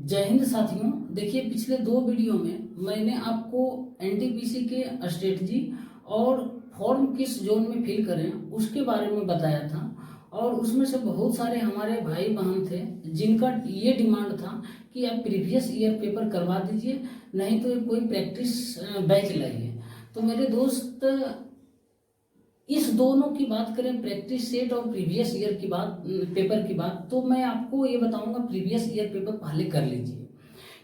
जय हिंद साथियों। देखिए, पिछले 2 वीडियो में मैंने आपको एनटीपीसी के स्ट्रेटजी और फॉर्म किस जोन में फिल करें उसके बारे में बताया था। और उसमें से बहुत सारे हमारे भाई बहन थे जिनका ये डिमांड था कि आप प्रीवियस ईयर पेपर करवा दीजिए, नहीं तो कोई प्रैक्टिस बैच लाइए। तो मेरे दोस्त, इस दोनों की बात करें, प्रैक्टिस सेट और प्रीवियस ईयर की बात, पेपर की बात, तो मैं आपको ये बताऊंगा प्रीवियस ईयर पेपर पहले कर लीजिए,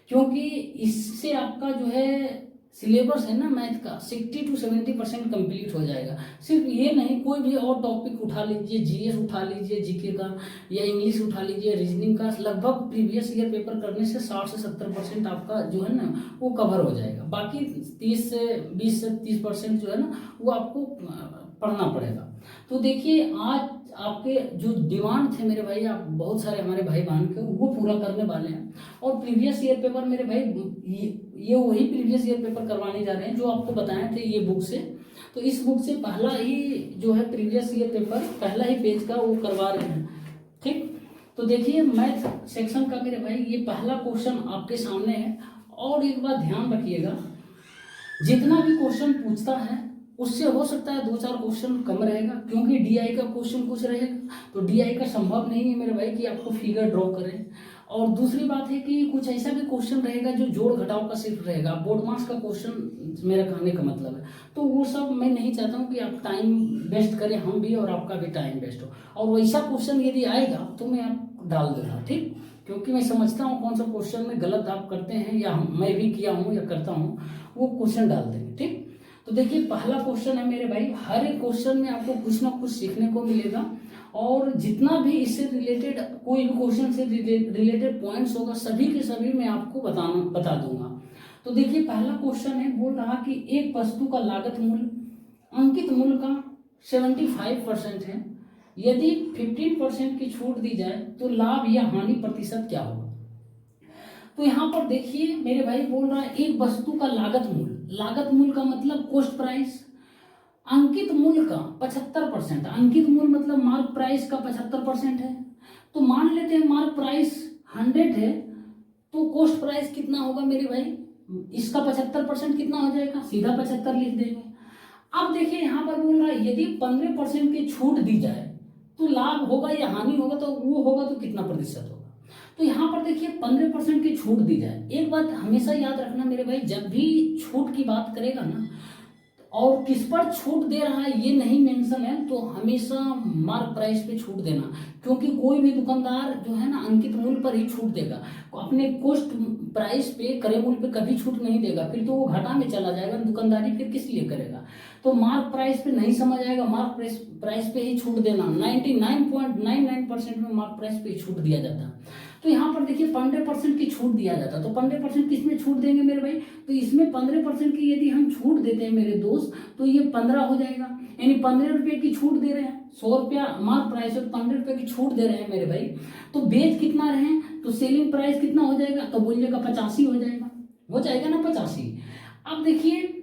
क्योंकि इससे आपका जो है सिलेबस है ना मैथ का 60 to 70% कंप्लीट हो जाएगा। सिर्फ ये नहीं, कोई भी और टॉपिक उठा लीजिए, जीएस उठा लीजिए, जीके का या इंग्लिश उठा लीजिए, रीजनिंग का, लगभग प्रीवियस ईयर पेपर करने से 60 से 70% आपका जो है ना वो कवर हो जाएगा। बाकी 20 से 30% जो है ना वो आपको पढ़ना पड़ेगा। तो देखिए, आज आपके जो डिमांड थे मेरे भाई, आप बहुत सारे हमारे भाई बहन के, वो पूरा करने वाले हैं। और प्रीवियस ईयर पेपर मेरे भाई, ये वही प्रीवियस ईयर पेपर करवाने जा रहे हैं जो आपको बताए थे ये बुक से। तो इस बुक से पहला ही जो है प्रीवियस ईयर पेपर, पहला ही पेज का वो करवा रहे हैं। ठीक, तो देखिए मैथ सेक्शन का मेरे भाई ये पहला क्वेश्चन आपके सामने है। और एक बात ध्यान रखिएगा, जितना भी क्वेश्चन पूछता है उससे हो सकता है 2-4 क्वेश्चन कम रहेगा, क्योंकि डीआई का क्वेश्चन कुछ रहेगा। तो डीआई का संभव नहीं है मेरे भाई कि आपको फिगर ड्रॉ करें। और दूसरी बात है कि कुछ ऐसा भी क्वेश्चन रहेगा जो जोड़ घटाव का सिर्फ रहेगा, बोर्ड मार्क्स का क्वेश्चन मेरा कहने का मतलब है। तो वो सब मैं नहीं चाहता हूँ कि आप टाइम वेस्ट करें, हम भी और आपका भी टाइम वेस्ट हो। और वैसा क्वेश्चन यदि आएगा तो मैं आप डाल दूंगा, ठीक, क्योंकि मैं समझता हूँ कौन सा क्वेश्चन में गलत आप करते हैं, या मैं भी किया हूँ या करता हूँ, वो क्वेश्चन डाल देंगे। ठीक, तो देखिए पहला क्वेश्चन है मेरे भाई, हर एक क्वेश्चन में आपको कुछ ना कुछ सीखने को मिलेगा। और जितना भी इससे रिलेटेड, कोई भी क्वेश्चन से रिलेटेड पॉइंट्स होगा, सभी के सभी मैं आपको बता दूंगा। तो देखिए पहला क्वेश्चन है, बोल रहा कि एक वस्तु का लागत मूल्य अंकित मूल्य का 75% है, यदि 15% की छूट दी जाए तो लाभ या हानि प्रतिशत क्या होगा। तो यहाँ पर देखिए मेरे भाई, बोल रहा है एक वस्तु का लागत मूल्य, लागत मूल्य का मतलब कॉस्ट प्राइस, अंकित मूल्य का 75%, अंकित मूल्य मतलब मार्क प्राइस का 75% है। तो मान लेते हैं मार्क प्राइस 100 है, तो कॉस्ट प्राइस कितना होगा मेरे भाई, इसका 75% कितना हो जाएगा, सीधा 75 लिख देंगे। अब देखिए यहाँ पर बोल रहा है यदि 15% की छूट दी जाए तो लाभ होगा या हानि होगा, तो वो होगा तो कितना प्रतिशत होगा। तो यहाँ पर देखिए 15% की छूट दी जाए। एक बात हमेशा याद रखना मेरे भाई, जब भी छूट की बात करेगा ना, और किस पर छूट दे रहा है ये नहीं मेंशन है, तो हमेशा मार्क प्राइस पे छूट देना, क्योंकि कोई भी दुकानदार जो है ना अंकित मूल्य पर ही छूट देगा, अपने कॉस्ट प्राइस पे, क्रय मूल्य पे कभी छूट नहीं देगा, फिर तो वो घाटा में चला जाएगा, दुकानदारी फिर किस लिए करेगा। तो मार्क प्राइस पे नहीं समझ आएगा, मार्क प्राइस पे ही छूट देना। 99.99% में मार्क प्राइस पे ही छूट दिया जाता है। तो यहाँ पर देखिए 15% की छूट दिया जाता है, तो 15% किसमें छूट देंगे मेरे भाई, तो इसमें 15% की यदि हम छूट देते हैं मेरे दोस्त, तो ये 15 हो जाएगा, यानी 15 रुपये की छूट दे रहे हैं। 100 रुपया मार्क प्राइस है, 15 रुपये की छूट दे रहे हैं मेरे भाई। तो बेच कितना रहे हैं, तो सेलिंग प्राइस कितना हो जाएगा, तो बोलिएगा 85 हो जाएगा, ना 85। अब देखिए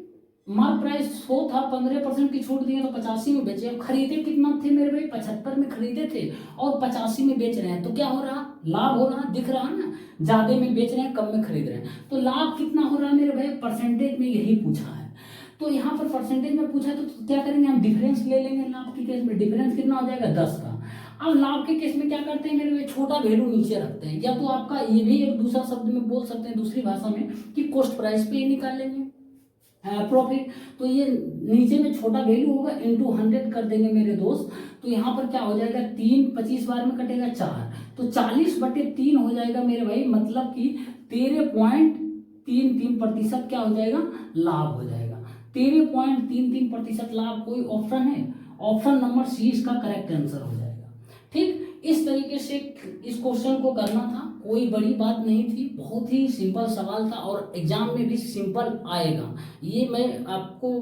मार्क प्राइस 100 था, 15% की छूट दी है तो 85 में बेचे। अब खरीदे कितना थे मेरे भाई, 75 में खरीदे थे और 85 में बेच रहे हैं, तो क्या हो रहा, लाभ हो रहा, दिख रहा है ना, ज्यादा में बेच रहे हैं, कम में खरीद रहे हैं। तो लाभ कितना हो रहा है मेरे भाई, परसेंटेज में यही पूछा है। तो यहाँ पर परसेंटेज में पूछा है, तो क्या करेंगे हम, डिफरेंस ले लेंगे। लाभ के केस में डिफरेंस कितना हो जाएगा, 10 का। अब लाभ के केस में क्या करते हैं मेरे भाई, छोटा वैल्यू नीचे रखते हैं, या तो आपका ये भी एक दूसरा शब्द में बोल सकते हैं दूसरी भाषा में कि कॉस्ट प्राइस पे ही निकाल लेंगे प्रॉफिट। तो ये नीचे में छोटा वैल्यू होगा, इंटू 100 कर देंगे मेरे दोस्त। तो यहाँ पर क्या हो जाएगा, 3 25 बार में कटेगा 4, तो 40/3 हो जाएगा मेरे भाई, मतलब कि 13.33% क्या हो जाएगा, लाभ हो जाएगा। 13.33% लाभ। कोई ऑप्शन है, ऑप्शन नंबर सी इसका करेक्ट आंसर हो जाएगा। ठीक, इस तरीके से इस क्वेश्चन को करना था, कोई बड़ी बात नहीं थी, बहुत ही सिंपल सवाल था और एग्जाम में भी सिंपल आएगा, ये मैं आपको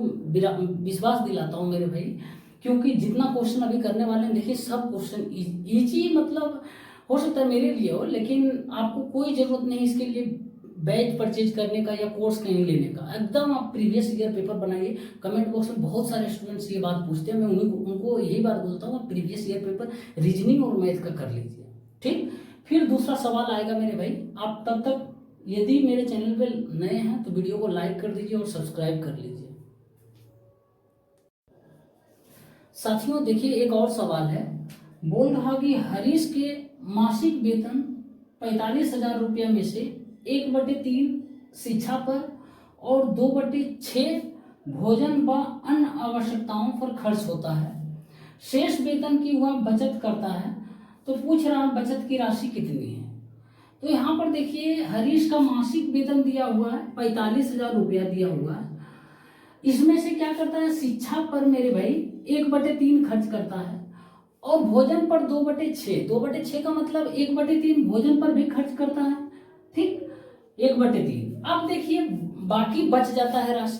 विश्वास दिलाता हूँ मेरे भाई। क्योंकि जितना क्वेश्चन अभी करने वाले हैं, देखिए सब क्वेश्चन इजी, मतलब हो सकता है मेरे लिए हो, लेकिन आपको कोई जरूरत नहीं इसके लिए बैच परचेज करने का या कोर्स कहीं लेने का। एकदम आप प्रीवियस ईयर पेपर बनाइए। कमेंट बॉक्स में बहुत सारे स्टूडेंट्स ये बात पूछते हैं, मैं उनको यही बात बोलता हूँ, प्रीवियस ईयर पेपर रीजनिंग और मैथ का कर लीजिए। ठीक, फिर दूसरा सवाल आएगा मेरे भाई। आप तब तक यदि मेरे चैनल पे नए हैं तो वीडियो को लाइक कर दीजिए और सब्सक्राइब कर लीजिए। साथियों देखिए एक और सवाल है, बोल रहा कि हरीश के मासिक वेतन 45,000 रुपया में से 1/3 शिक्षा पर और 2/6 भोजन व अन्य आवश्यकताओं पर खर्च होता है। शेष वेतन की वह बचत करता है, तो पूछ रहा बचत की राशि कितनी है। तो यहाँ पर देखिए हरीश का मासिक वेतन दिया हुआ है 45,000 रुपया दिया हुआ है। इसमें से क्या करता है, शिक्षा पर मेरे भाई 1/3 खर्च करता है और भोजन पर 2/6। 2/6 का मतलब 1/3 भोजन पर भी खर्च करता है, ठीक, 1/3। अब देखिए बाकी बच जाता है राशि,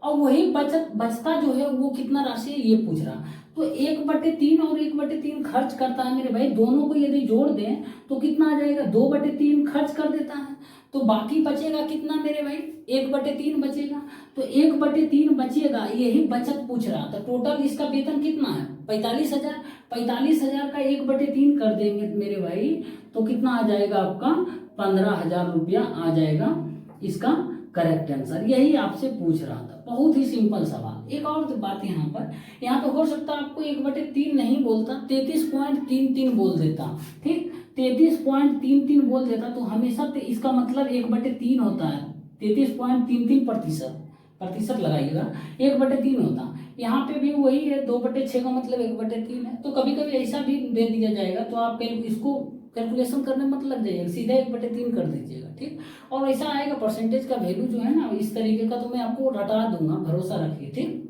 और वही बचता जो है वो कितना राशि है ये पूछ रहा। तो 1/3 और 1/3 खर्च करता है मेरे भाई, दोनों को यदि जोड़ दें तो कितना आ जाएगा, 2/3 खर्च कर देता है। तो बाकी बचेगा कितना मेरे भाई, 1/3 बचेगा। तो 1/3 बचेगा, यही बचत पूछ रहा था। टोटल इसका वेतन कितना है 45,000। 45,000 का 1/3 कर देंगे मेरे भाई तो कितना आ जाएगा आपका 15,000 रुपया आ जाएगा इसका करेक्ट आंसर। यही आपसे पूछ रहा था, बहुत ही सिंपल सवाल। एक और बात यहाँ पर हो सकता है आपको 1/3 नहीं बोलता, 33.33 बोल देता, ठीक, 33.33 बोल देता तो हमेशा इसका मतलब 1/3 होता है। 33.33% प्रतिशत लगाइएगा, 1/3 होता। यहाँ पे भी वही है, 2/6 का मतलब 1/3 है। तो कभी कभी ऐसा भी दे दिया जाएगा तो आप इसको कैलकुलेशन करने मत लग जाइएगा, सीधा 1/3 कर दीजिएगा, ठीक। और ऐसा आएगा परसेंटेज का वैल्यू जो है ना इस तरीके का, तो मैं आपको रटा दूंगा, भरोसा रखिए, ठीक।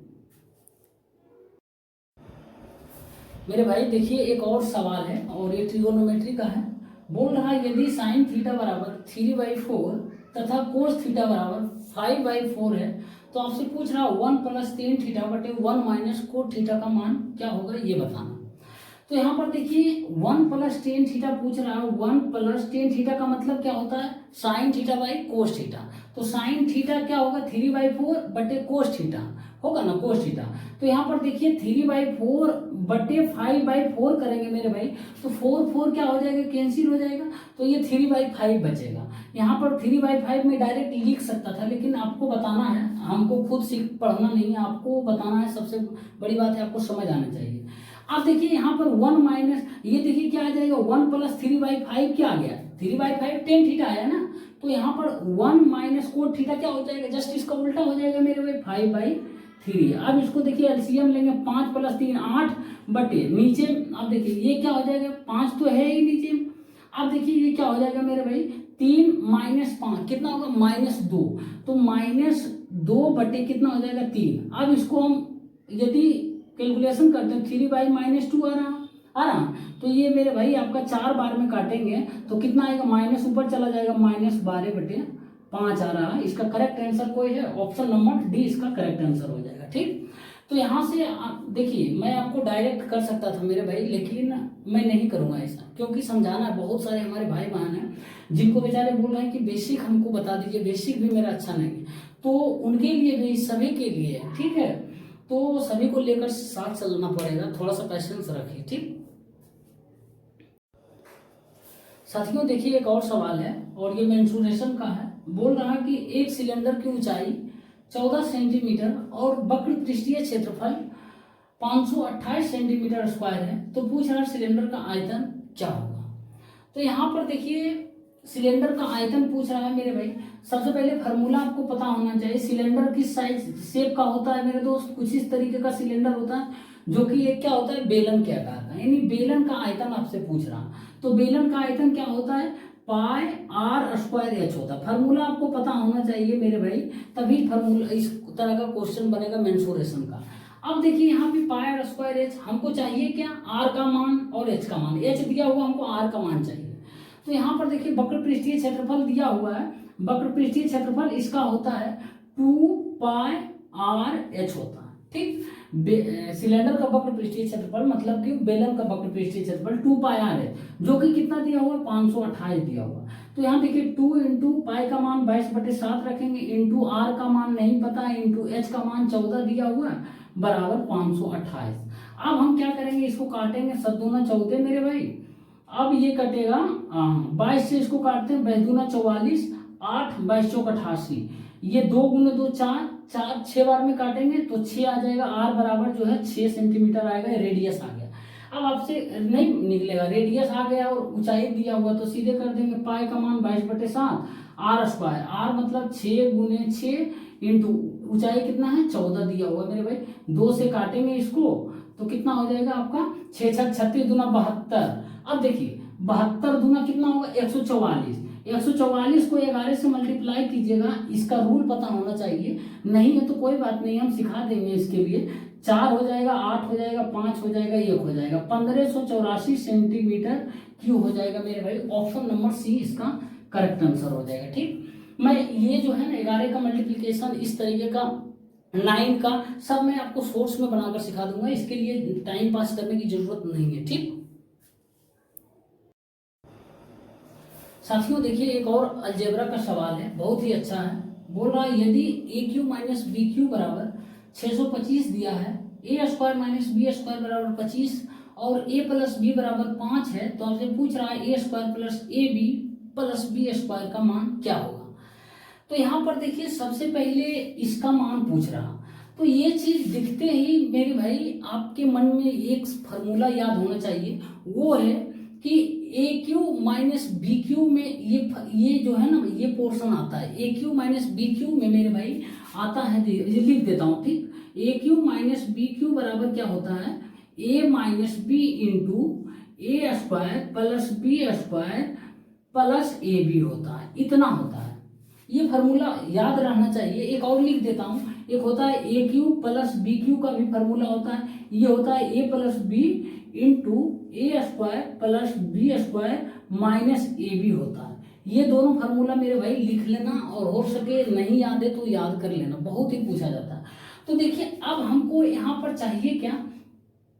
मेरे भाई देखिए एक और सवाल है और ये ट्रिगोनोमेट्री का है। बोल रहा है यदि साइन थीटा बराबर 3/4 तथा कोस थीटा बराबर 5/4 है तो आपसे पूछ रहा 1 + tan थीटा बटे 1 - कोट थीटा का मान क्या होगा ये बताना। तो यहाँ पर देखिए 1 + tan थीटा पूछ रहा है। 1 + tan थीटा का मतलब क्या होता है, sine theta by cos theta. तो साइन थीटा क्या होगा 3/4 बटे कोस थीटा होगा ना, कोस थीटा। तो यहाँ पर देखिए 3/4 बटे 5/4 करेंगे मेरे भाई, तो 4 क्या हो जाएगा, कैंसिल हो जाएगा, तो ये 3/5 बचेगा। यहाँ पर 3/5 में डायरेक्ट लिख सकता था, लेकिन आपको बताना है, हमको खुद सीख पढ़ना नहीं है, आपको बताना है। सबसे बड़ी बात है आपको समझ आना चाहिए। अब देखिए यहाँ पर 1 माइनस ये देखिए क्या आ जाएगा, 1 + 3/5 क्या आ गया, 3/5 tan थीटा आया ना। तो यहाँ पर 1 - कोट थीटा क्या हो जाएगा, जस्ट इसका उल्टा हो जाएगा मेरे भाई, 5/3। अब इसको देखिए एलसीएम लेंगे, 5 + 3 8 बटे नीचे। अब देखिए ये क्या हो जाएगा, 5 तो है ही नीचे। अब देखिए ये क्या हो जाएगा मेरे भाई, 3 - 5 कितना होगा, -2। तो -2 बटे कितना हो जाएगा 3। अब इसको हम यदि कैलकुलेशन करते हैं 3/-2 आ रहा। तो ये मेरे भाई आपका 4 बार में काटेंगे तो कितना आएगा, माइनस ऊपर चला जाएगा, -12/5 आ रहा है। इसका करेक्ट आंसर कोई है, ऑप्शन नंबर डी इसका करेक्ट आंसर हो जाएगा, ठीक। तो यहाँ से देखिए मैं आपको डायरेक्ट कर सकता था मेरे भाई, लेकिन मैं नहीं करूँगा ऐसा, क्योंकि समझाना है। बहुत सारे हमारे भाई बहन हैं जिनको बेचारे बोल रहे हैं कि बेसिक हमको बता दीजिए, बेसिक भी मेरा अच्छा नहीं है, तो उनके लिए भी, सभी के लिए, ठीक है। तो सभी को लेकर साथ चलना पड़ेगा, थोड़ा सा पैशेंस रखिए, ठीक। साथियों देखिए एक और सवाल है और ये मेंसुरेशन का है। बोल रहा कि एक सिलेंडर की ऊंचाई 14 सेंटीमीटर और वक्र पृष्ठीय क्षेत्रफल 528 सेंटीमीटर स्क्वायर है, तो पूछ रहा सिलेंडर का आयतन क्या होगा। तो यहाँ पर देखिए सिलेंडर का आयतन पूछ रहा है मेरे भाई। सबसे पहले फार्मूला आपको पता होना चाहिए, सिलेंडर किस साइज शेप का होता है मेरे दोस्त, कुछ इस तरीके का सिलेंडर होता है, जो कि एक क्या होता है, बेलन के आकार का, यानी बेलन का आयतन आपसे पूछ रहा। तो बेलन का आयतन क्या होता है, πr² होता है। फार्मूला आपको पता होना चाहिए मेरे भाई, तभी फार्मूला इस तरह का क्वेश्चन बनेगा मेंसुरेशन का। अब देखिए यहाँ पे πr²h, हमको चाहिए क्या, r का मान और h का मान। h दिया हुआ, हमको r का मान चाहिए। तो यहाँ पर देखिए वक्र पृष्ठीय क्षेत्रफल दिया हुआ है, वक्र पृष्ठीय क्षेत्रफल इसका होता है 2πrh होता है, ठीक। सिलेंडर का वक्र पृष्ठीय क्षेत्रफल मतलब कि बेलन का वक्र पृष्ठीय क्षेत्रफल 2πr है, जो कि कितना दिया हुआ है, 528 दिया हुआ। तो यहाँ देखिए 2 × पाई का मान 22/7 रखेंगे, इंटू r का मान नहीं पता, इंटू h का मान 14 दिया हुआ है, बराबर 528। अब हम क्या करेंगे, इसको काटेंगे, 7 दूना 14 मेरे भाई, अब ये कटेगा 22 से इसको काटते हैं, 22 दूना 44, 8 22 चौक 88, ये 2 गुने 2 4, 4 6 बार में काटेंगे तो 6 आ जाएगा। आर बराबर जो है 6 सेंटीमीटर आएगा, रेडियस आ गया। अब आपसे नहीं निकलेगा, रेडियस आ गया और ऊंचाई दिया हुआ तो सीधे कर देंगे, पाई का मान 22/7 आर स्क्वायर, आर मतलब 6 गुने 6 इंटू ऊंचाई कितना है 14 दिया हुआ मेरे भाई, 2 से काटेंगे इसको तो कितना हो जाएगा आपका 6 6 36 दूना 72। अब देखिए 72 दूना कितना होगा 144, 144 को 11 से मल्टीप्लाई कीजिएगा, इसका रूल पता होना चाहिए, नहीं है तो कोई बात नहीं हम सिखा देंगे इसके लिए। 4 हो जाएगा, 8 हो जाएगा, 5 हो जाएगा, 1 हो जाएगा, 1584 सेंटीमीटर क्यूब हो जाएगा मेरे भाई। ऑप्शन नंबर सी इसका करेक्ट आंसर हो जाएगा। ठीक, मैं ये जो है ना 11 का मल्टीप्लिकेशन इस तरीके का 9 का सब मैं आपको सोर्स में बनाकर सिखा दूंगा, इसके लिए टाइम पास करने की जरूरत नहीं है। ठीक साथियों, देखिए एक और अलजेब्रा का सवाल है, बहुत ही अच्छा है। बोल रहा है यदि ए क्यू माइनस बी क्यू बराबर 625 दिया है, A square minus B square बराबर 25 और ए प्लस बी बराबर 5 है, तो आपसे पूछ रहा है A square plus A B plus B square का मान क्या होगा। तो यहाँ पर देखिए सबसे पहले इसका मान पूछ रहा, तो ये चीज दिखते ही मेरे भाई आपके मन में एक फॉर्मूला याद होना चाहिए, वो है कि A Q minus B Q में ये जो है ना ये पोर्शन आता है, A Q minus B Q में मेरे भाई आता है, लिख देता हूँ। ठीक, A Q minus B Q बराबर क्या होता है, A minus B into A square plus B square plus A B होता है, इतना होता है। ये फार्मूला याद रहना चाहिए। एक और लिख देता हूँ, एक होता है A Q plus B Q का भी फार्मूला होता है, ये होता है A plus B into A square plus B square minus A B होता है। ये दोनों फार्मूला मेरे भाई लिख लेना, और हो सके नहीं याद है तो याद कर लेना, बहुत ही पूछा जाता है। तो देखिए अब हमको यहाँ पर चाहिए क्या,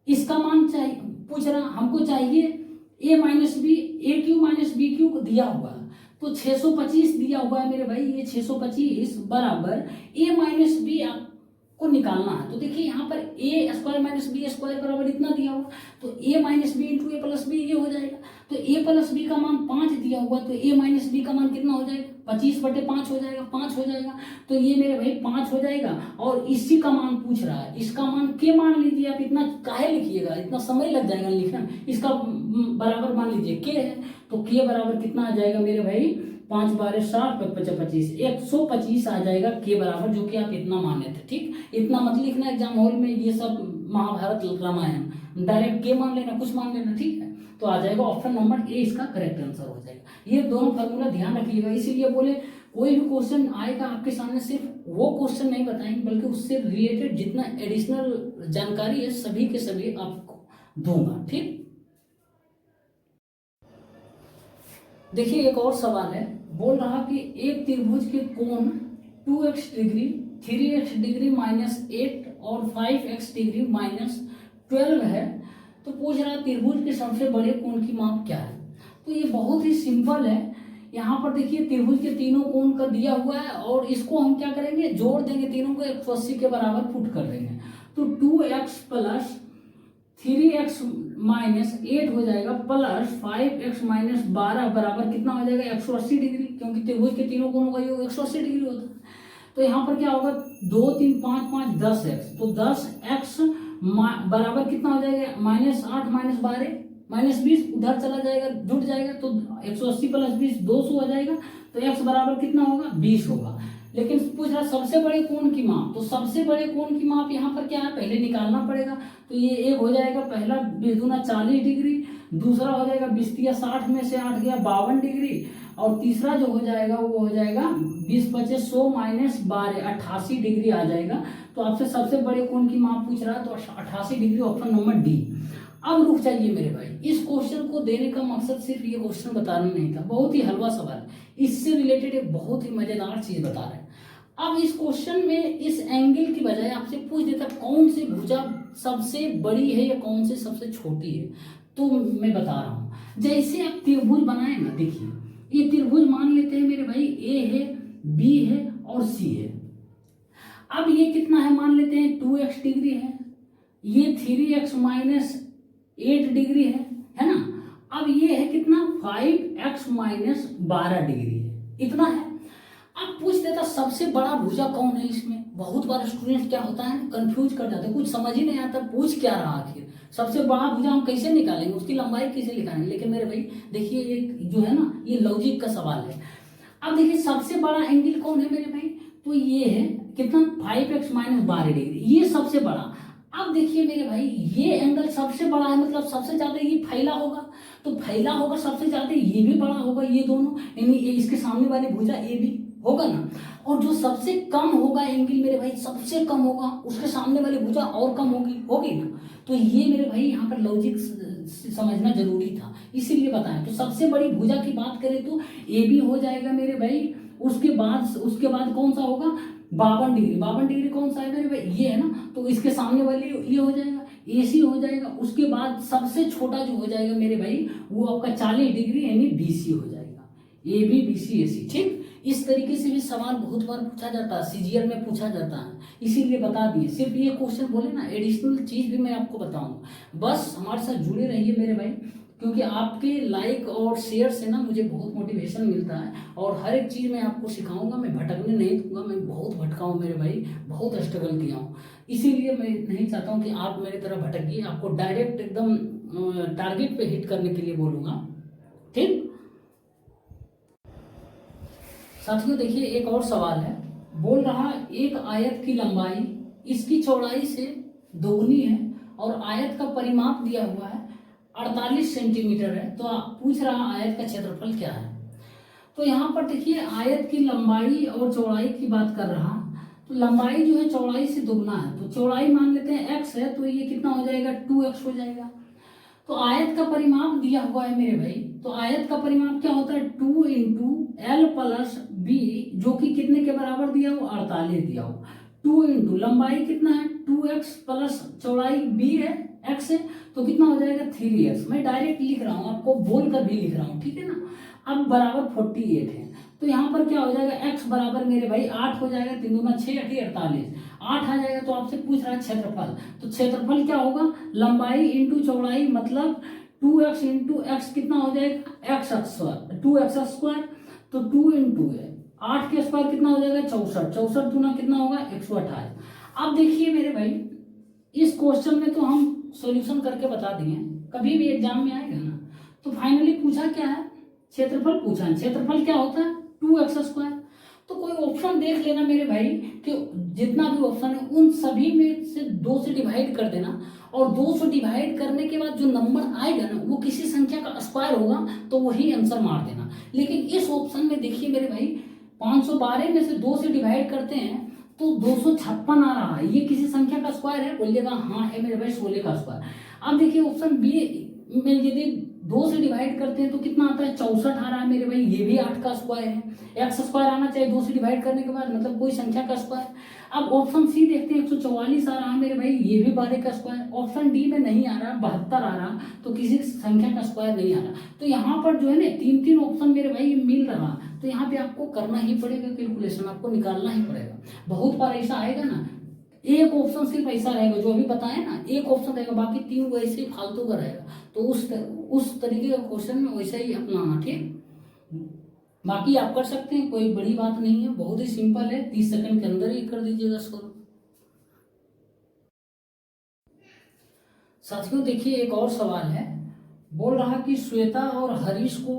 इसका मान चाहिए, पूछ रहा हमको चाहिए ए माइनस बी, ए क्यू माइनस बी क्यू को दिया हुआ है तो 625 दिया हुआ है मेरे भाई, ये 625 बराबर ए माइनस बी को निकालना है। तो देखिए यहाँ पर ए स्क्वायर माइनस बी स्क्वायर बराबर इतना दिया हुआ, तो ए माइनस बी इंटू ए प्लस बी ये हो जाएगा। तो ए प्लस बी का मान 5 दिया हुआ, तो ए माइनस बी का मान कितना हो जाएगा 25/5 हो जाएगा, 5 हो जाएगा। तो ये मेरे भाई 5 हो जाएगा, और इसी का मान पूछ रहा है, इसका मान के मान लीजिए आप, इतना काहे लिखिएगा, इतना समय लग जाएगा लिखना, इसका बराबर मान लीजिए के है, तो के बराबर कितना आ जाएगा मेरे भाई 5 12 60 25 125 आ जाएगा के बराबर, जो कि आप इतना माने थे। ठीक, इतना मत लिखना एग्जाम हॉल में, ये सब महाभारत रामायण, डायरेक्ट के मान लेना, कुछ मान लेना। ठीक है, तो आ जाएगा ऑप्शन नंबर ए इसका करेक्ट आंसर हो जाएगा। ये दोनों फार्मूला ध्यान रखिएगा, इसीलिए बोले कोई भी क्वेश्चन आएगा आपके सामने सिर्फ वो क्वेश्चन नहीं बताएंगे, बल्कि उससे रिलेटेड जितना एडिशनल जानकारी है सभी के सभी आपको दूंगा। ठीक, देखिए एक और सवाल है, बोल रहा कि एक त्रिभुज के कोण 2x डिग्री 3x डिग्री -8 और 5x डिग्री -12 है, तो पूछ रहा त्रिभुज के सबसे बड़े कोण की माप क्या है। तो ये बहुत ही सिंपल है, यहाँ पर देखिए त्रिभुज के तीनों कोण का दिया हुआ है, और इसको हम क्या करेंगे जोड़ देंगे, तीनों को 180 के बराबर पुट कर देंगे, तो 2x प्लस 3x -8 हो जाएगा प्लस 5x -12 बराबर कितना हो जाएगा 180 डिग्री, क्योंकि त्रिभुज के तीनों कोणों का योग 180 डिग्री होता है। तो यहाँ पर क्या होगा 2 3 5 5 10x, तो 10x बराबर कितना हो जाएगा -8 -12 -20, उधर चला जाएगा जुट जाएगा, तो 180 + 20 200 हो जाएगा, तो x बराबर कितना होगा 20 होगा। लेकिन पूछ रहा सबसे बड़े कोण की माप, तो सबसे बड़े कोण की माप यहाँ पर क्या है पहले निकालना पड़ेगा। तो ये एक हो जाएगा, पहला 20 दूना 40 डिग्री, दूसरा हो जाएगा 20 तिया 60 में से 8 गया 52 डिग्री, और तीसरा जो हो जाएगा वो हो जाएगा 20 25 100 -12 88 डिग्री आ जाएगा। तो आपसे सबसे बड़े कोण की माप पूछ रहा है, तो 88 डिग्री ऑप्शन नंबर डी। अब रुक जाइए मेरे भाई, इस क्वेश्चन को देने का मकसद सिर्फ ये क्वेश्चन बताना नहीं था, बहुत ही हलवा सवाल है, इससे रिलेटेड एक बहुत ही मजेदार चीज बता रहे हैं। अब इस क्वेश्चन में इस एंगल की बजाय आपसे पूछ देता कौन सी भुजा सबसे बड़ी है या कौन सी सबसे छोटी है, तो मैं बता रहा हूं। जैसे आप त्रिभुज बनाए ना, देखिए ये त्रिभुज मान लेते हैं मेरे भाई, ए है, बी है और सी है। अब ये कितना है मान लेते हैं 2x डिग्री है, ये 3x -8 डिग्री है ना, अब ये है कितना 5x माइनस 12 डिग्री है, इतना है। अब पूछ देता सबसे बड़ा भुजा कौन है इसमें। बहुत बार स्टूडेंट क्या होता है कंफ्यूज कर जाते हैं, कुछ समझ ही नहीं आता पूछ क्या रहा आखिर। सबसे बड़ा भुजा हम कैसे निकालेंगे, उसकी लंबाई कैसे निकालेंगे। लेकिन मेरे भाई देखिए ये जो है ना ये लॉजिक का सवाल है। अब देखिए सबसे बड़ा एंगल कौन है मेरे भाई, तो ये है कितना 5x माइनस 12 डिग्री, ये सबसे बड़ा। अब देखिए मेरे भाई ये एंगल सबसे बड़ा है, मतलब सबसे ज्यादा ये फैला होगा, तो फैला होगा सबसे ज्यादा, ये भी बड़ा होगा, ये दोनों यानी ये इसके सामने वाली भुजा ये भी होगा ना। और जो सबसे कम होगा एंगल मेरे भाई, सबसे कम होगा उसके सामने वाली भुजा और कम होगी होगी ना। तो ये मेरे भाई यहाँ पर लॉजिक समझना जरूरी था, इसीलिए बताया। तो सबसे बड़ी भुजा की बात करें तो ए बी हो जाएगा मेरे भाई। उसके बाद कौन सा होगा 52 डिग्री। 52 डिग्री कौन सा है मेरे भाई, ये है ना, तो इसके सामने वाले ये हो जाएगा AC हो जाएगा। उसके बाद सबसे छोटा जो हो जाएगा मेरे भाई वो आपका 40 डिग्री यानी BC हो जाएगा, AB BC AC। ठीक, इस तरीके से भी सवाल बहुत बार पूछा जाता है, CGL में पूछा जाता है, इसीलिए बता दिए। सिर्फ ये क्वेश्चन बोले ना, एडिशनल चीज भी मैं आपको बताऊंगा। बस हमारे साथ जुड़े रहिए मेरे भाई, क्योंकि आपके लाइक और शेयर से ना मुझे बहुत मोटिवेशन मिलता है। और हर एक चीज़ मैं आपको सिखाऊंगा, मैं भटकने नहीं दूंगा। मैं बहुत भटका हूँ मेरे भाई, बहुत स्ट्रगल किया हूँ, इसीलिए मैं नहीं चाहता हूँ कि आप मेरी तरह भटकिए। आपको डायरेक्ट एकदम टारगेट पे हिट करने के लिए बोलूँगा। ठीक साथियों, देखिए एक और सवाल है। बोल रहा एक आयत की लंबाई इसकी चौड़ाई से दोगुनी है और आयत का परिमाप दिया हुआ है 48 सेंटीमीटर है। तो आप पूछ रहा आयत का क्षेत्रफल क्या है। तो यहाँ पर देखिए आयत की लंबाई और चौड़ाई की बात कर रहा, तो लंबाई जो है चौड़ाई से दुगना है, तो चौड़ाई मान लेते हैं x है, तो ये कितना हो जाएगा 2x हो जाएगा। तो आयत का परिमाप दिया हुआ है मेरे भाई, तो आयत का परिमाप क्या होता है 2 इंटू एल प्लस बी, जो कि कितने के बराबर दिया हो 48 दिया हो। 2 इंटू लंबाई कितना है 2x प्लस चौड़ाई b है x है, तो कितना हो जाएगा 3x। मैं डायरेक्ट लिख रहा हूँ, आपको बोल कर भी लिख रहा हूँ, ठीक है ना। अब बराबर 48 है, तो यहाँ पर क्या हो जाएगा x बराबर मेरे भाई 8 हो जाएगा, 3 दूना 6 48 8 आ जाएगा। तो आपसे पूछ रहा है क्षेत्रफल, तो क्षेत्रफल क्या होगा लंबाई इंटू चौड़ाई, मतलब 2x इंटू एक्स कितना हो जाएगा x स्क्वायर 2x स्क्वायर, तो 2 इंटू है 8 के स्क्वायर कितना हो जाएगा 64, 64 दूना कितना होगा 128। अब देखिए मेरे भाई इस क्वेश्चन में तो हम सॉल्यूशन करके बता दिए, कभी भी एग्जाम में आएगा ना तो फाइनली पूछा क्या है क्षेत्रफल पूछा है। क्षेत्रफल क्या होता है 2x स्क्वायर। तो कोई ऑप्शन देख लेना मेरे भाई कि जितना भी ऑप्शन है उन सभी में से 2 से डिवाइड कर देना, और 2 से डिवाइड करने के बाद जो नंबर आएगा ना वो किसी संख्या का स्क्वायर होगा, तो वही आंसर मार देना। लेकिन इस ऑप्शन में देखिए मेरे भाई 512 में से 2 से डिवाइड करते हैं तो 256 आ रहा है, ये किसी संख्या का स्क्वायर है, बोलिएगा हाँ है मेरे भाई 16 का स्क्वायर। अब देखिए ऑप्शन बी में यदि 2 से डिवाइड करते हैं तो कितना आता है 64 आ रहा है मेरे भाई, ये भी 8 का स्क्वायर है। एक्स स्क्वायर आना चाहिए 2 से डिवाइड करने के बाद, मतलब कोई संख्या का स्क्वायर। अब ऑप्शन सी देखते हैं 144 आ रहा है मेरे भाई, ये भी 12 का स्क्वायर। ऑप्शन डी में नहीं आ रहा 72 आ रहा, तो किसी संख्या का स्क्वायर नहीं आ रहा। तो यहाँ पर जो है ना 3 ऑप्शन मेरे भाई मिल रहा, तो यहाँ पे आपको करना ही पड़ेगा कैलकुलेशन, आपको निकालना ही पड़ेगा। बहुत बार ऐसा आएगा ना एक ऑप्शन सिर्फ ऐसा रहेगा जो अभी बताया ना, एक ऑप्शन रहेगा बाकी 3 वैसे ही फालतू का रहेगा। तो उस तरीके का क्वेश्चन में वैसा ही अपनाना, ठीक। बाकी आप कर सकते हैं, कोई बड़ी बात नहीं है, बहुत ही सिंपल है, 30 सेकंड के अंदर ही कर दीजिएगा सॉल्व। साथियों देखिए एक और सवाल है। बोल रहा कि श्वेता और हरीश को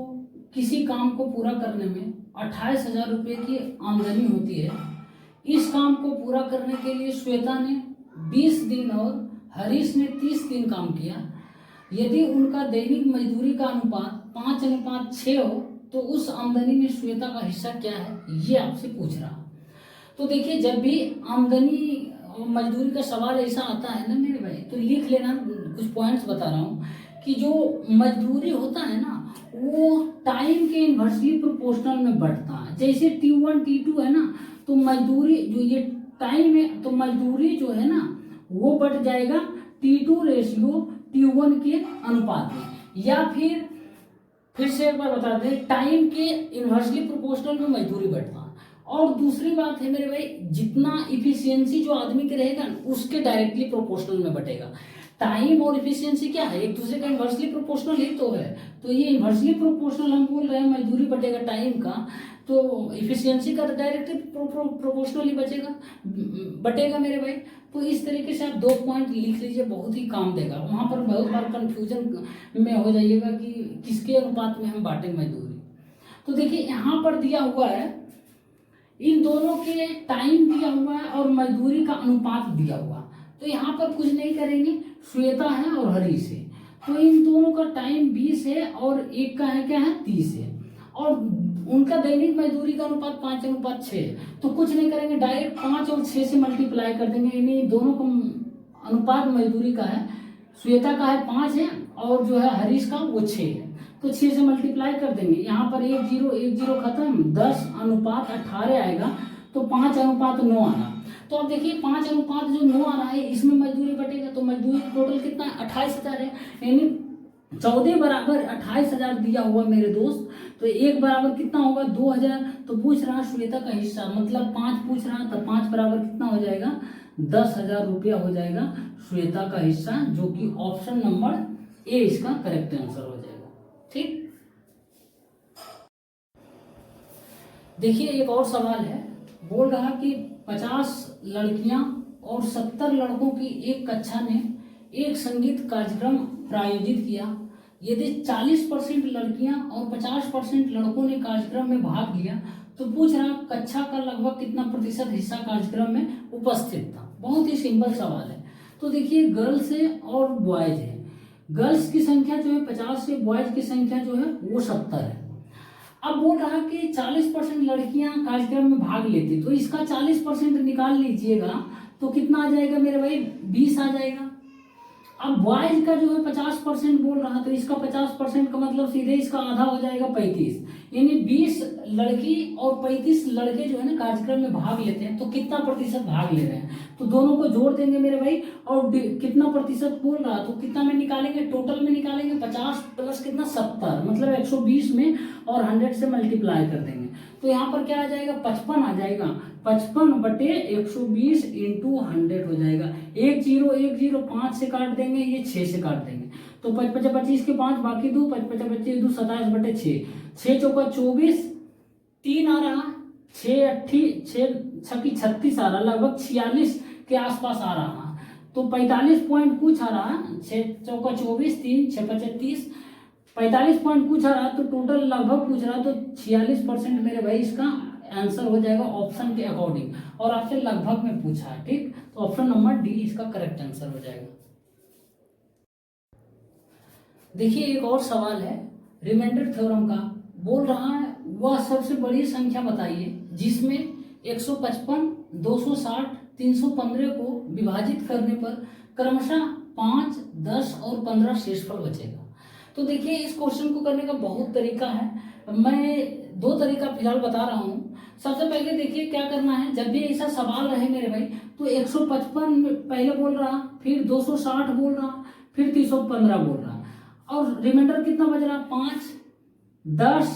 किसी काम को पूरा करने में 28,000 रुपये की आमदनी होती है। इस काम को पूरा करने के लिए श्वेता ने 20 दिन और हरीश ने 30 दिन काम किया। यदि उनका दैनिक मजदूरी का अनुपात 5:6 हो तो उस आमदनी में श्वेता का हिस्सा क्या है, ये आपसे पूछ रहा। तो देखिए जब भी आमदनी और मजदूरी का सवाल ऐसा आता है ना मेरे भाई, तो लिख लेना, कुछ पॉइंट्स बता रहा हूँ कि जो मजदूरी होता है ना वो टाइम के इन्वर्सली प्रोपोर्शनल में बढ़ता है। जैसे T1 T2 है ना, तो मजदूरी जो ये टाइम है तो मजदूरी जो है ना वो बढ़ जाएगा T2 रेशियो T1 के अनुपात में। या फिर से एक बार बता दें, टाइम के इन्वर्सली प्रोपोर्शनल में मजदूरी बढ़ता है। और दूसरी बात है मेरे भाई, जितना इफिशियंसी जो आदमी के रहेगा उसके डायरेक्टली प्रोपोर्शनल में बटेगा। टाइम और इफिशियंसी क्या है, एक दूसरे का इन्वर्सली प्रोपोर्शनल ही तो है। तो ये इन्वर्सली प्रोपोर्शनल हम बोल रहे हैं, मजदूरी बटेगा टाइम का, तो इफिशियंसी का डायरेक्टली प्रोपोर्शनली बटेगा मेरे भाई। तो इस तरीके से आप 2 पॉइंट लिख लीजिए, बहुत ही काम देगा। वहाँ पर बहुत बार कंफ्यूजन में हो जाइएगा कि किसके अनुपात में हम बांटें मजदूरी। तो देखिए यहाँ पर दिया हुआ है, इन दोनों के टाइम दिया हुआ है और मजदूरी का अनुपात दिया हुआ। तो यहाँ पर कुछ नहीं करेंगे, श्वेता है और हरीश है, तो इन दोनों का टाइम 20 है और एक का है क्या है 30 है, और उनका दैनिक मजदूरी का अनुपात 5:6 है। तो कुछ नहीं करेंगे, डायरेक्ट 5 और 6 से मल्टीप्लाई कर देंगे। इन्हीं दोनों का अनुपात मजदूरी का है, श्वेता का है 5 है और जो है हरीश का वो 6 है। तो 6 से मल्टीप्लाई कर देंगे, यहाँ पर 1 0 1 0 खत्म, 10:18 आएगा, तो 5:9 आना। तो अब देखिए 5:9 आ रहा है, इसमें मजदूरी बटेगा, तो मजदूरी टोटल कितना है 28,000 है, यानी 14 बराबर 28,000 दिया हुआ मेरे दोस्त। तो 1 बराबर कितना होगा 2,000। तो पूछ रहा श्वेता का हिस्सा, मतलब 5 पूछ रहा, तो 5 बराबर कितना हो जाएगा 10,000 रुपया हो जाएगा श्वेता का हिस्सा, जो कि ऑप्शन नंबर ए इसका करेक्ट आंसर हो जाएगा। ठीक, देखिए एक और सवाल है, बोल रहा कि 50 लड़कियां और 70 लड़कों की एक कक्षा ने एक संगीत कार्यक्रम प्रायोजित किया। यदि 40% लड़कियां और 50% लड़कों ने कार्यक्रम में भाग लिया, तो पूछ रहा कक्षा का लगभग कितना प्रतिशत हिस्सा कार्यक्रम में उपस्थित था। बहुत ही सिंपल सवाल है। तो देखिए गर्ल्स है और बॉयज है, गर्ल्स की संख्या जो है 50 है, बॉयज की संख्या जो है वो 70 है। अब बोल रहा कि 40% लड़कियां कार्यक्रम में भाग लेती, तो इसका 40% निकाल लीजिएगा, तो कितना आ जाएगा मेरे भाई 20 आ जाएगा। अब बॉयज का जो है 50% बोल रहा, तो इसका 50% का मतलब सीधे इसका आधा हो जाएगा 35, यानी 20 लड़की और 35 लड़के जो है ना कार्यक्रम में भाग लेते हैं, तो कितना प्रतिशत भाग ले रहे हैं, तो दोनों को जोड़ देंगे मेरे भाई, और कितना प्रतिशत बोल रहा, तो कितना में निकालेंगे, टोटल में निकालेंगे 50 प्लस कितना 70, मतलब 120 में, और 100 से मल्टीप्लाई कर देंगे। तो यहाँ पर क्या आ जाएगा 55 आ जाएगा, 55/120 इंटू 100 हो जाएगा। 1 0 1 0 5 से काट देंगे, ये 6 से काट देंगे, तो 55 25 के 5 बाकी 2, 55 25 2 27/6, 6 चौका 24, 3 आ रहा, 6 8 6 36 आ रहा, लगभग 46 के आसपास आ रहा, तो 45 पॉइंट कुछ आ रहा, 6 चौका 24 3 6 35 45 पॉइंट पूछ रहा, तो टोटल लगभग पूछ रहा, तो 46% मेरे भाई इसका आंसर हो जाएगा ऑप्शन के अकॉर्डिंग, और आपसे लगभग में पूछा है। ठीक, तो ऑप्शन नंबर डी इसका करेक्ट आंसर हो जाएगा। देखिए एक और सवाल है रिमाइंडर थ्योरम का, बोल रहा है वह सबसे बड़ी संख्या बताइए जिसमें 155 260 315 को विभाजित करने पर क्रमशः 5 10 और 15 शेषफल बचेगा। तो देखिए इस क्वेश्चन को करने का बहुत तरीका है, मैं 2 तरीका फिलहाल बता रहा हूँ। सबसे पहले देखिए क्या करना है, जब भी ऐसा सवाल रहे मेरे भाई, तो 155 पहले बोल रहा, फिर 260 बोल रहा, फिर 315 बोल रहा, और रिमाइंडर कितना बच रहा 5 10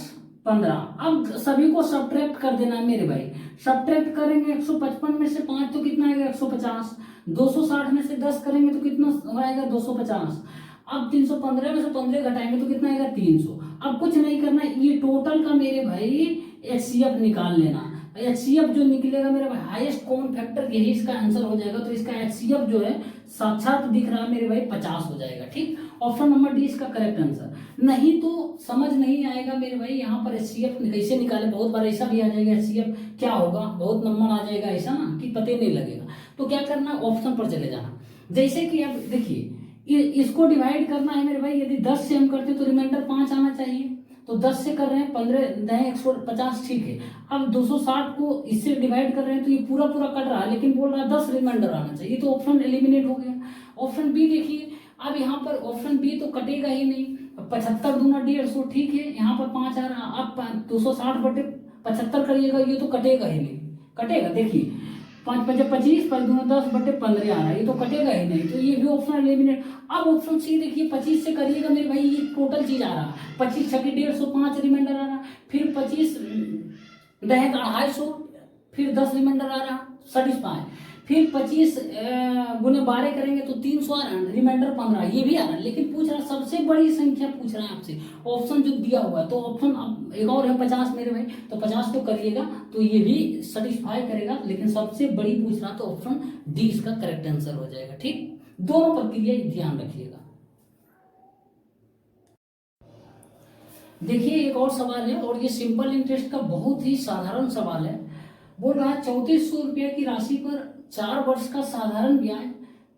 15। अब सभी को सब्ट्रैक्ट कर देना है मेरे भाई, सब्ट्रैक्ट करेंगे 155 में से 5 तो कितना आएगा 150, 260 में से 10 करेंगे तो कितना आएगा 250, अब 315 में से 15 घटाएंगे तो कितना आएगा 300। अब कुछ नहीं करना, ये टोटल का मेरे भाई HCF निकाल लेना, HCF जो निकलेगा मेरे भाई हाईएस्ट कॉमन फैक्टर, यही इसका आंसर हो जाएगा। तो इसका HCF जो है साक्षात दिख रहा है मेरे भाई 50 हो जाएगा। ठीक, ऑप्शन नंबर डी इसका करेक्ट आंसर। नहीं तो समझ नहीं आएगा मेरे भाई, यहाँ पर HCF कैसे निकाले, बहुत बार ऐसा भी आ जाएगा HCF क्या होगा, बहुत नंबर आ जाएगा ऐसा ना कि पता ही नहीं लगेगा। तो क्या करना, ऑप्शन पर चले जाना। जैसे कि अब देखिए इसको डिवाइड करना है मेरे भाई, यदि 10 से हम करते तो रिमाइंडर 5 आना चाहिए, तो 10 से कर रहे हैं 15 150, ठीक है। अब 260 को इससे डिवाइड कर रहे हैं तो ये पूरा पूरा कट रहा है, लेकिन बोल रहा है 10 रिमाइंडर आना चाहिए, तो ऑप्शन एलिमिनेट हो गया। ऑप्शन बी देखिए, अब यहाँ पर ऑप्शन बी तो कटेगा ही नहीं, 75 दूना 150, ठीक है, यहाँ पर 5 आ रहा, अब 260/75 करिएगा, ये तो कटेगा ही नहीं, कटेगा देखिए 5 5 25 5 दूना 10/15 आ रहा है, ये तो कटेगा ही नहीं, तो ये भी ऑप्शन एलिमिनेट। अब ऑप्शन सी देखिए 25 से करिएगा मेरे भाई, ये टोटल चीज आ रहा, 25 6 150 5 रिमाइंडर आ रहा, फिर 25 250, फिर 10 रिमाइंडर आ रहा 75, फिर 25 गुने 12 करेंगे तो 300 आ रहा है, रिमाइंडर 15, ये भी आ रहा है। लेकिन पूछ रहा है सबसे बड़ी संख्या पूछ रहा है आपसे, ऑप्शन जो दिया हुआ है। तो ऑप्शन एक और है 50 मेरे भाई, तो 50 को करिएगा तो ये भी सेटिस्फाई करेगा, लेकिन सबसे बड़ी पूछ रहा तो ऑप्शन डी इसका करेक्ट आंसर हो जाएगा। ठीक, दोनों प्रक्रिया ध्यान रखिएगा। देखिए एक और सवाल है, और ये सिंपल इंटरेस्ट का बहुत ही साधारण सवाल है। बोल रहा है 3400 रुपया की राशि पर 4 वर्ष का साधारण ब्याज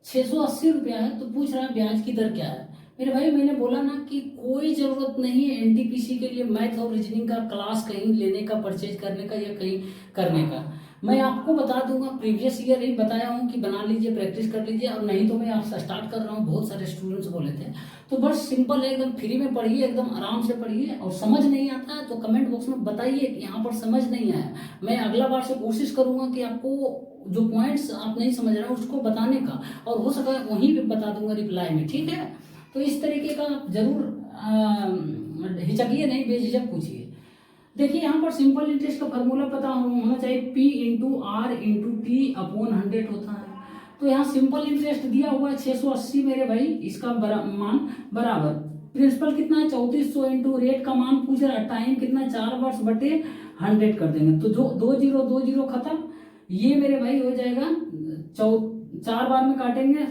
680 रुपया है, तो पूछ रहा है ब्याज की दर क्या है। मेरे भाई मैंने बोला ना कि कोई जरूरत नहीं है एनटीपीसी के लिए मैथ और रीजनिंग का क्लास कहीं लेने का, परचेज करने का या कहीं करने का। मैं आपको बता दूंगा, प्रीवियस ईयर ही बताया हूँ कि बना लीजिए, प्रैक्टिस कर लीजिए, और नहीं तो मैं आपसे स्टार्ट कर रहा हूँ। बहुत सारे स्टूडेंट्स बोले थे, तो बस सिंपल है, एकदम फ्री में पढ़िए, एकदम आराम से पढ़िए। और समझ नहीं आता है तो कमेंट बॉक्स में बताइए कि यहाँ पर समझ नहीं आया। मैं अगला बार से कोशिश करूंगा कि आपको जो पॉइंट्स आप नहीं समझ रहे हैं उसको बताने का, और हो सका वहीं पे बता दूंगा रिप्लाई में। ठीक है, तो इस तरीके का जरूर हिचकिए नहीं, बेझिझक पूछिए। देखिए यहाँ पर सिंपल इंटरेस्ट का फॉर्मूला पता होना चाहिए, P into R into T upon 100 होता है। तो यहाँ सिंपल इंटरेस्ट दिया हुआ है 680 मेरे भाई, इसका मान बराबर प्रिंसिपल कितना है 3400 इंटू रेट का मान पूछ रहा है, टाइम कितना 4 वर्ष बटे 100 कर देंगे, तो जो 2 0 खत्म, ये मेरे भाई हो जाएगा 4 बार में काटेंगे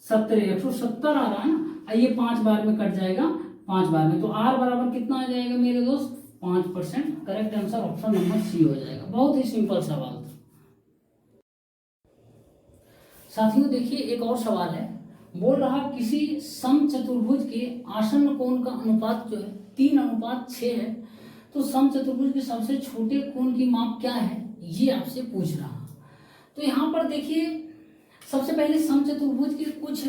170 आ रहा है ना, ये 5 बार में कट जाएगा 5 बार में, तो आर बराबर कितना आ जाएगा मेरे दोस्त 5%। Correct answer option number C हो जाएगा। बहुत ही सिंपल सवाल था साथियों। देखिए एक और सवाल है, बोल रहा किसी समचतुर्भुज के आसन्न कोण का अनुपात जो है 3:6 है, तो समचतुर्भुज के सबसे छोटे कोण की माप क्या है, ये आपसे पूछ रहा। तो यहाँ पर देखिए सबसे पहले समचतुर्भुज के कुछ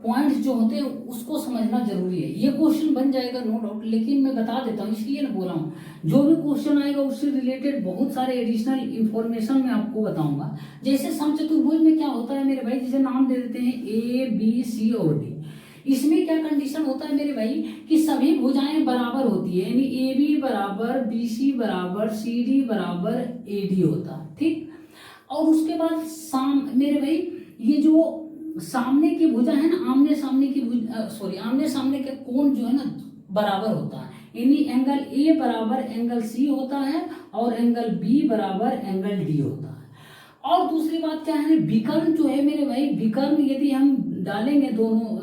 पॉइंट्स जो होते हैं उसको समझना जरूरी है। ये क्वेश्चन बन जाएगा नो डाउट, लेकिन मैं बता देता हूँ इसलिए ना बोल रहा हूँ, जो भी क्वेश्चन आएगा उससे रिलेटेड बहुत सारे एडिशनल इंफॉर्मेशन मैं आपको बताऊंगा। जैसे समचतुर्भुज में क्या होता है मेरे भाई, जैसे नाम दे देते हैं ए बी सी और डी, इसमें क्या कंडीशन होता है मेरे भाई कि सभी भुजाएं बराबर होती है, यानी ए बी बराबर बी सी बराबर सी डी बराबर ए डी होता है। ठीक, और उसके बाद मेरे भाई ये जो सामने की भुजा है ना, आमने सामने की आमने सामने के कोण जो है ना बराबर होता है, यानी एंगल ए बराबर एंगल सी होता है और एंगल बी बराबर एंगल डी होता है। और दूसरी बात क्या है, विकर्ण जो है मेरे भाई, विकर्ण यदि हम डालेंगे दोनों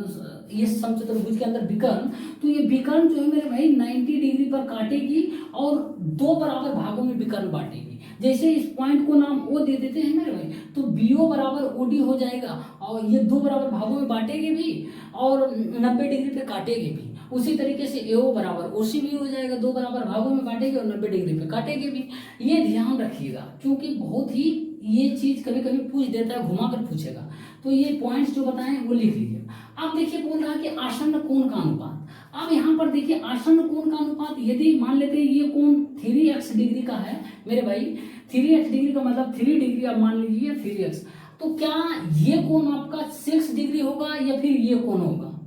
ये समचतुर्भुज के अंदर विकर्ण, तो ये विकर्ण जो है मेरे भाई 90 डिग्री पर काटेगी और 2 बराबर भागों में विकर्ण बांटेगी। जैसे इस पॉइंट को नाम ओ दे देते हैं मेरे भाई, तो बीओ बराबर ओडी हो जाएगा, और ये 2 बराबर भागों में बांटेगी भी और 90 डिग्री पे काटेगी भी। उसी तरीके से एओ बराबर ओसी भी हो जाएगा, 2 बराबर भागों में बांटेगी और 90 डिग्री पे काटेगी भी। ये ध्यान रखिएगा, क्योंकि बहुत ही ये चीज कभी कभी पूछ देता है, घुमा कर पूछेगा। तो ये पॉइंट्स जो बताएं वो लिख लीजिए। अब देखिए बोल रहा है कि आसन्न कोण का अनुपात। अब यहाँ पर देखिए आसन्न कोण का अनुपात, यदि मान लेते हैं ये कोण 3x डिग्री का है मेरे भाई, 3x डिग्री का मतलब 3 डिग्री, अब मान लीजिए 3x, तो क्या ये कोण आपका 6 डिग्री होगा या फिर ये कोण होगा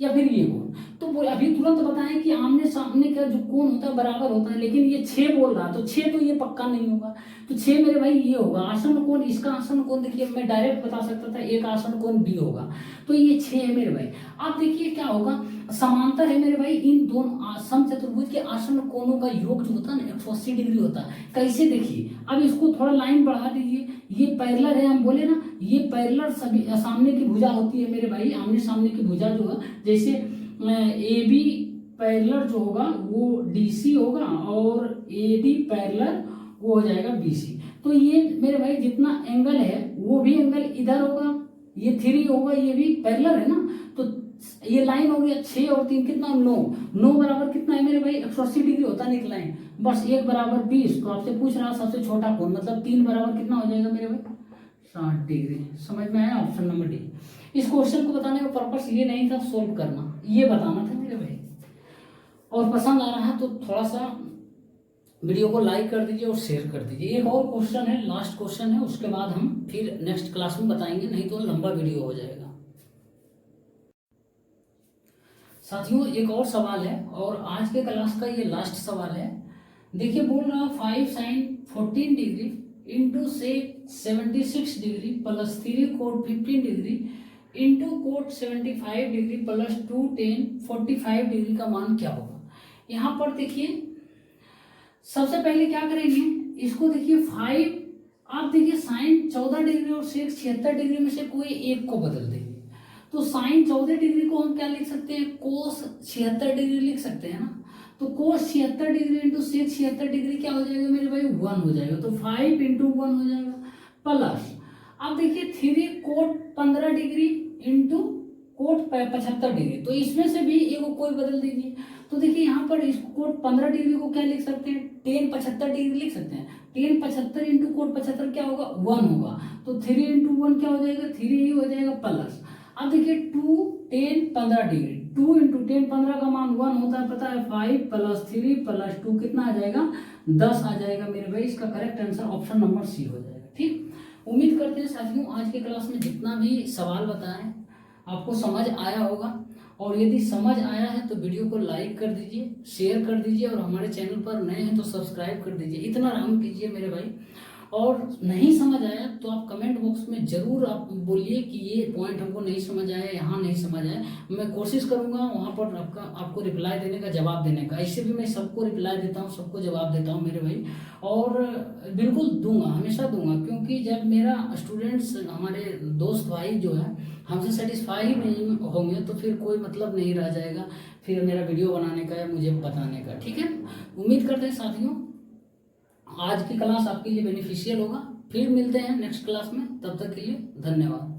या फिर ये कोण? तो अभी तुरंत बताएं कि आमने सामने का जो कोण होता है बराबर होता है, लेकिन ये 6 बोल रहा, तो 6 तो ये पक्का नहीं होगा, तो 6 मेरे भाई ये होगा आसन्न कोण। इसका आसन्न कोण देखिए मैं डायरेक्ट बता सकता था, एक आसन्न कोण बी होगा, तो ये 6 है मेरे भाई। आप देखिए क्या होगा, समांतर है मेरे भाई, इन दोनों समचतुर्भुज के आसन्न कोणों का योग जो होता है ना 180 डिग्री होता है। कैसे देखिए, अब इसको थोड़ा लाइन बढ़ा दीजिए, ये पैरेलल है, हम बोले ना ये पैरेलल सभी सामने की भुजा होती है मेरे भाई, आमने सामने की भुजा जो है, जैसे ए बी पैरेलल जो होगा वो डीसी होगा और ए डी पैरेलल वो हो जाएगा बीसी। तो ये मेरे भाई जितना एंगल है वो भी एंगल इधर होगा, ये 3 होगा, ये भी पैरेलल है ना, तो ये लाइन हो गया 6 और 3 कितना 9 बराबर कितना है मेरे भाई 180 डिग्री होता है एक लाइन, बस 1 बराबर 20। तो आपसे पूछ रहा सबसे छोटा कोण, मतलब 3 बराबर कितना हो जाएगा मेरे भाई 60 डिग्री। समझ में आया, ऑप्शन नंबर डी। इस क्वेश्चन को बताने का पर्पस ये नहीं था सोल्व करना, ये बताना था मेरे भाई। और पसंद आ रहा है तो थोड़ा सा वीडियो को लाइक कर दीजिए और शेयर कर दीजिए। एक और क्वेश्चन है, लास्ट क्वेश्चन है, उसके बाद हम फिर नेक्स्ट क्लास में बताएंगे, नहीं तो लंबा वीडियो हो जाएगा। साथियों एक और सवाल है और आज के क्लास का ये लास्ट सवाल है। देखिए बोल रहा 5 sin 14 degree into sec 76 degree plus 3 cot 15 degree into cot 75 degree plus 2 10 45 degree का मान क्या होगा। यहाँ पर देखिए सबसे पहले क्या करेंगे, इसको देखिए 5, आप देखिए साइन 14 डिग्री और सेक 76 डिग्री में से कोई एक को बदल देंगे। तो साइन 14 डिग्री को हम क्या लिख सकते हैं, कोस 76 डिग्री लिख सकते हैं ना। तो कोस 76 डिग्री इंटू सेक 76 डिग्री क्या हो जाएगा मेरे भाई, 1 हो जाएगा। तो 5 इंटू 1 हो जाएगा प्लस, अब देखिए 3 cot 15 degree into cot 75 degree, तो इसमें से भी एक कोई बदल दीजिए। तो देखिए यहाँ पर इस कोट 15 डिग्री को क्या लिख सकते हैं, टेन 75 डिग्री लिख सकते हैं। टेन 75 इंटू कोट 75 क्या होगा, 1 होगा। तो 3 इंटू 1 क्या हो जाएगा, 3 ही हो जाएगा प्लस। अब देखिए 2 10 15 डिग्री, 2 इंटू 10 15 का मान 1 होता है, पता है 5 प्लस 3 प्लस 2 कितना आ जाएगा, 10 आ जाएगा मेरे भाई। इसका correct answer option number C हो जाएगा। ठीक, उम्मीद करते हैं साथियों आज के क्लास में जितना भी सवाल बताएं आपको समझ आया होगा, और यदि समझ आया है तो वीडियो को लाइक कर दीजिए, शेयर कर दीजिए, और हमारे चैनल पर नए हैं तो सब्सक्राइब कर दीजिए। इतना रहम कीजिए मेरे भाई। और नहीं समझ आया तो आप कमेंट बॉक्स में जरूर आप बोलिए कि ये पॉइंट हमको नहीं समझ आया, यहाँ नहीं समझ आया। मैं कोशिश करूँगा वहाँ पर आपको रिप्लाई देने का, जवाब देने का। ऐसे भी मैं सबको रिप्लाई देता हूँ, सबको जवाब देता हूँ मेरे भाई, और बिल्कुल दूंगा, हमेशा दूंगा। क्योंकि जब मेरा स्टूडेंट्स, हमारे दोस्त भाई जो है हमसे सेटिस्फाई ही नहीं होंगे तो फिर कोई मतलब नहीं रह जाएगा फिर मेरा वीडियो बनाने का या मुझे बताने का। ठीक है, उम्मीद करते हैं साथियों आज की क्लास आपके लिए बेनिफिशियल होगा। फिर मिलते हैं नेक्स्ट क्लास में, तब तक के लिए धन्यवाद।